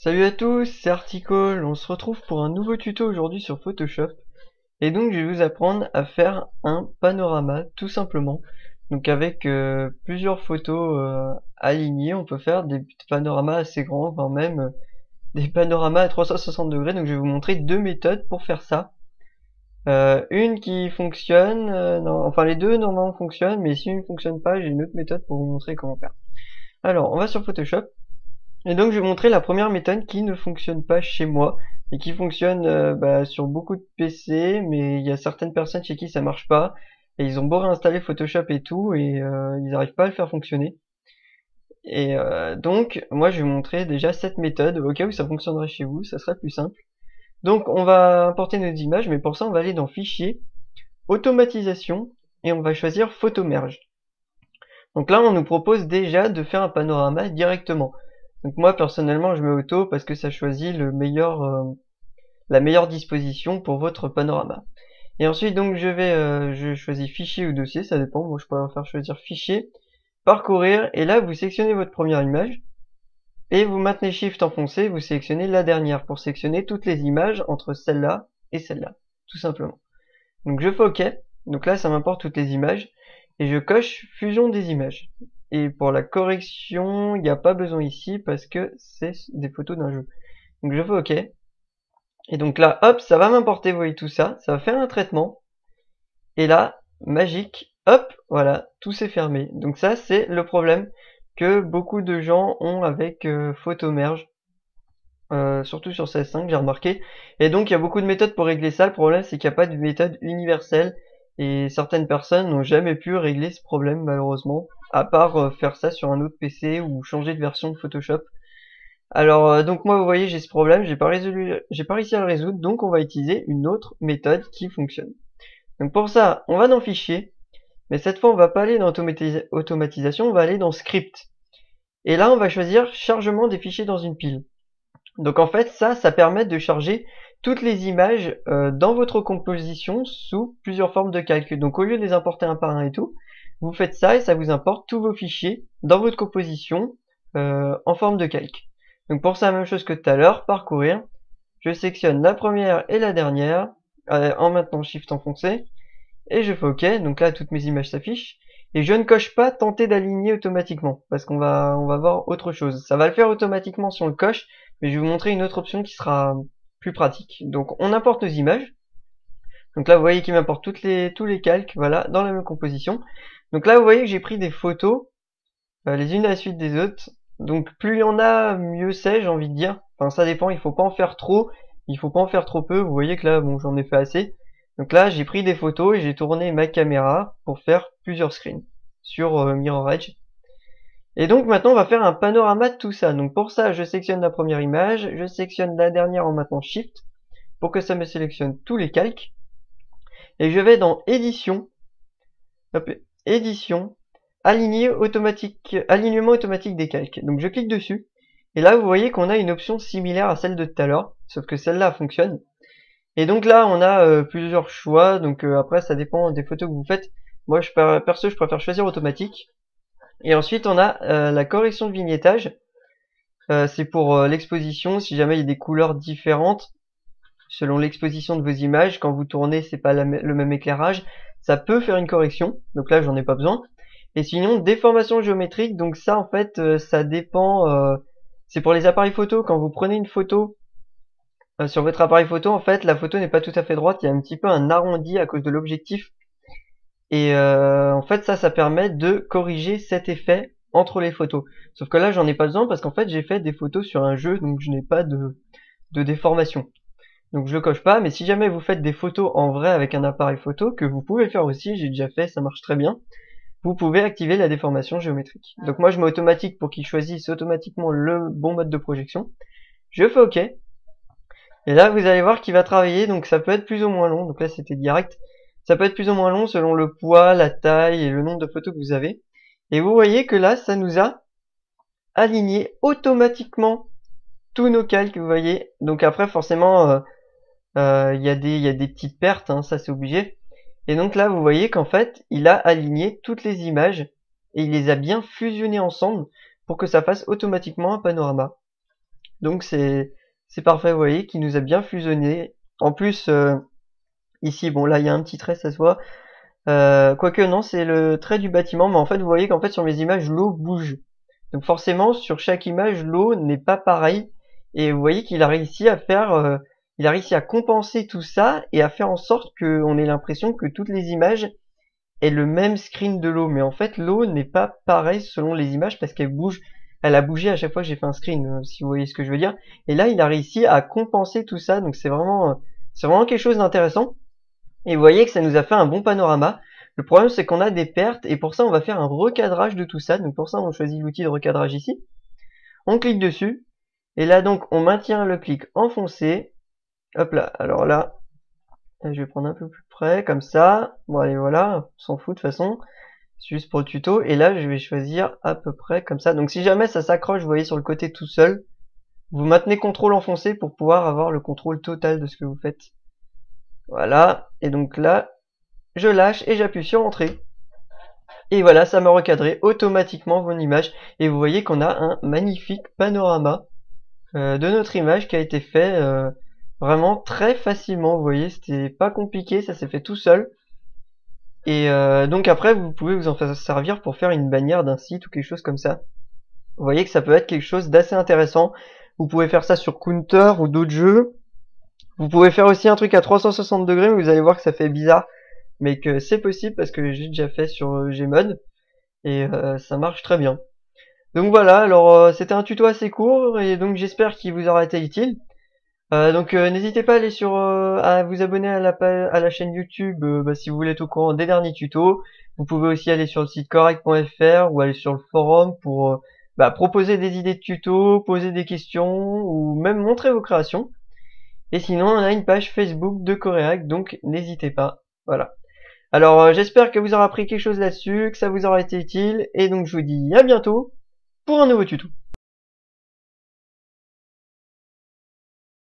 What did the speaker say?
Salut à tous, c'est Articole. On se retrouve pour un nouveau tuto aujourd'hui sur Photoshop. Et donc je vais vous apprendre à faire un panorama tout simplement. Donc avec plusieurs photos alignées, on peut faire des panoramas assez grands, voire même des panoramas à 360 degrés. Donc je vais vous montrer deux méthodes pour faire ça. Une qui fonctionne, non, enfin les deux normalement fonctionnent, mais si une ne fonctionne pas, j'ai une autre méthode pour vous montrer comment faire. Alors on va sur Photoshop. Et donc je vais vous montrer la première méthode qui ne fonctionne pas chez moi et qui fonctionne sur beaucoup de PC, mais il y a certaines personnes chez qui ça marche pas et ils ont beau réinstaller Photoshop et tout et ils n'arrivent pas à le faire fonctionner. Et donc moi je vais vous montrer déjà cette méthode au cas où ça fonctionnerait chez vous, ça serait plus simple. Donc on va importer nos images, mais pour ça on va aller dans Fichier, Automatisation et on va choisir Photo Merge. Donc là on nous propose déjà de faire un panorama directement. Donc moi personnellement je mets auto parce que ça choisit la meilleure disposition pour votre panorama. Et ensuite donc je choisis fichier ou dossier, ça dépend, moi je pourrais faire choisir fichier, parcourir, et là vous sélectionnez votre première image, et vous maintenez Shift enfoncé, vous sélectionnez la dernière pour sélectionner toutes les images entre celle-là et celle-là, tout simplement. Donc je fais OK, donc là ça m'importe toutes les images, et je coche fusion des images. Et pour la correction, il n'y a pas besoin ici parce que c'est des photos d'un jeu. Donc je fais OK. Et donc là, hop, ça va m'importer, vous voyez tout ça. Ça va faire un traitement. Et là, magique, hop, voilà, tout s'est fermé. Donc ça, c'est le problème que beaucoup de gens ont avec Photomerge. Surtout sur CS5, j'ai remarqué. Et donc il y a beaucoup de méthodes pour régler ça. Le problème, c'est qu'il n'y a pas de méthode universelle. Et certaines personnes n'ont jamais pu régler ce problème, malheureusement, à part faire ça sur un autre PC ou changer de version de Photoshop. Alors donc moi vous voyez j'ai ce problème, j'ai pas réussi à le résoudre, donc on va utiliser une autre méthode qui fonctionne. Donc pour ça, on va dans Fichier, mais cette fois on va pas aller dans Automatisation, on va aller dans Script. Et là on va choisir Chargement des fichiers dans une pile. Donc en fait ça permet de charger toutes les images dans votre composition sous plusieurs formes de calque. Donc au lieu de les importer un par un et tout, vous faites ça et ça vous importe tous vos fichiers dans votre composition en forme de calque. Donc pour ça, la même chose que tout à l'heure, parcourir. Je sélectionne la première et la dernière en maintenant Shift enfoncé et je fais OK. Donc là, toutes mes images s'affichent. Et je ne coche pas tenter d'aligner automatiquement parce qu'on va voir autre chose. Ça va le faire automatiquement si on le coche, mais je vais vous montrer une autre option qui sera plus pratique. Donc on importe nos images. Donc là, vous voyez qu'il m'importe tous les calques, voilà, dans la même composition. Donc là, vous voyez que j'ai pris des photos, les unes à la suite des autres. Donc plus il y en a, mieux c'est, j'ai envie de dire. Enfin ça dépend, il faut pas en faire trop, il faut pas en faire trop peu. Vous voyez que là, bon, j'en ai fait assez. Donc là, j'ai pris des photos et j'ai tourné ma caméra pour faire plusieurs screens sur Mirror Edge. Et donc maintenant, on va faire un panorama de tout ça. Donc pour ça, je sélectionne la première image, je sélectionne la dernière en maintenant Shift pour que ça me sélectionne tous les calques. Et je vais dans Édition, hop, Édition, alignement automatique des calques. Donc je clique dessus. Et là, vous voyez qu'on a une option similaire à celle de tout à l'heure, sauf que celle-là fonctionne. Et donc là, on a plusieurs choix. Donc après, ça dépend des photos que vous faites. Moi, perso, je préfère choisir automatique. Et ensuite, on a la correction de vignettage. C'est pour l'exposition. Si jamais il y a des couleurs différentes selon l'exposition de vos images, quand vous tournez, c'est pas le même éclairage. Ça peut faire une correction. Donc là, j'en ai pas besoin. Et sinon, déformation géométrique. Donc ça, en fait, ça dépend. C'est pour les appareils photo. Quand vous prenez une photo sur votre appareil photo, en fait, la photo n'est pas tout à fait droite. Il y a un petit peu un arrondi à cause de l'objectif. Et en fait, ça permet de corriger cet effet entre les photos. Sauf que là, j'en ai pas besoin parce qu'en fait, j'ai fait des photos sur un jeu, donc je n'ai pas de déformation. Donc je le coche pas, mais si jamais vous faites des photos en vrai avec un appareil photo, que vous pouvez faire aussi, j'ai déjà fait, ça marche très bien, vous pouvez activer la déformation géométrique. Donc moi je mets automatique pour qu'il choisisse automatiquement le bon mode de projection. Je fais OK. Et là vous allez voir qu'il va travailler, donc ça peut être plus ou moins long, donc là c'était direct. Ça peut être plus ou moins long selon le poids, la taille et le nombre de photos que vous avez. Et vous voyez que là ça nous a aligné automatiquement tous nos calques, vous voyez. Donc après forcément il y a des petites pertes, hein, ça c'est obligé. Et donc là, vous voyez qu'en fait, il a aligné toutes les images et il les a bien fusionnées ensemble pour que ça fasse automatiquement un panorama. Donc c'est parfait, vous voyez, qui nous a bien fusionné. En plus, ici, bon là il y a un petit trait, ça se voit. Quoique non, c'est le trait du bâtiment, mais en fait vous voyez qu'en fait sur mes images l'eau bouge. Donc forcément sur chaque image l'eau n'est pas pareille. Et vous voyez qu'il a réussi à faire, il a réussi à compenser tout ça et à faire en sorte qu'on ait l'impression que toutes les images aient le même screen de l'eau. Mais en fait l'eau n'est pas pareille selon les images parce qu'elle bouge. Elle a bougé à chaque fois que j'ai fait un screen, si vous voyez ce que je veux dire. Et là il a réussi à compenser tout ça, donc c'est vraiment quelque chose d'intéressant. Et vous voyez que ça nous a fait un bon panorama. Le problème, c'est qu'on a des pertes, et pour ça, on va faire un recadrage de tout ça. Donc pour ça, on choisit l'outil de recadrage ici. On clique dessus, et là, donc, on maintient le clic enfoncé. Hop là, alors là, je vais prendre un peu plus près, comme ça. Bon, allez, voilà, on s'en fout de toute façon. C'est juste pour le tuto. Et là, je vais choisir à peu près comme ça. Donc si jamais ça s'accroche, vous voyez, sur le côté tout seul, vous maintenez CTRL enfoncé pour pouvoir avoir le contrôle total de ce que vous faites. Voilà, et donc là, je lâche et j'appuie sur Entrée. Et voilà, ça m'a recadré automatiquement mon image. Et vous voyez qu'on a un magnifique panorama de notre image qui a été fait vraiment très facilement. Vous voyez, c'était pas compliqué, ça s'est fait tout seul. Et donc après, vous pouvez vous en faire servir pour faire une bannière d'un site ou quelque chose comme ça. Vous voyez que ça peut être quelque chose d'assez intéressant. Vous pouvez faire ça sur Counter ou d'autres jeux. Vous pouvez faire aussi un truc à 360 degrés, mais vous allez voir que ça fait bizarre. Mais que c'est possible parce que j'ai déjà fait sur Gmod. Et ça marche très bien. Donc voilà, alors c'était un tuto assez court et donc j'espère qu'il vous aura été utile. Donc n'hésitez pas à aller à vous abonner à à la chaîne YouTube si vous voulez être au courant des derniers tutos. Vous pouvez aussi aller sur le site correct.fr ou aller sur le forum pour proposer des idées de tutos, poser des questions ou même montrer vos créations. Et sinon on a une page Facebook de Coréac, donc n'hésitez pas. Voilà. Alors j'espère que vous aurez appris quelque chose là-dessus, que ça vous aura été utile, et donc je vous dis à bientôt pour un nouveau tuto.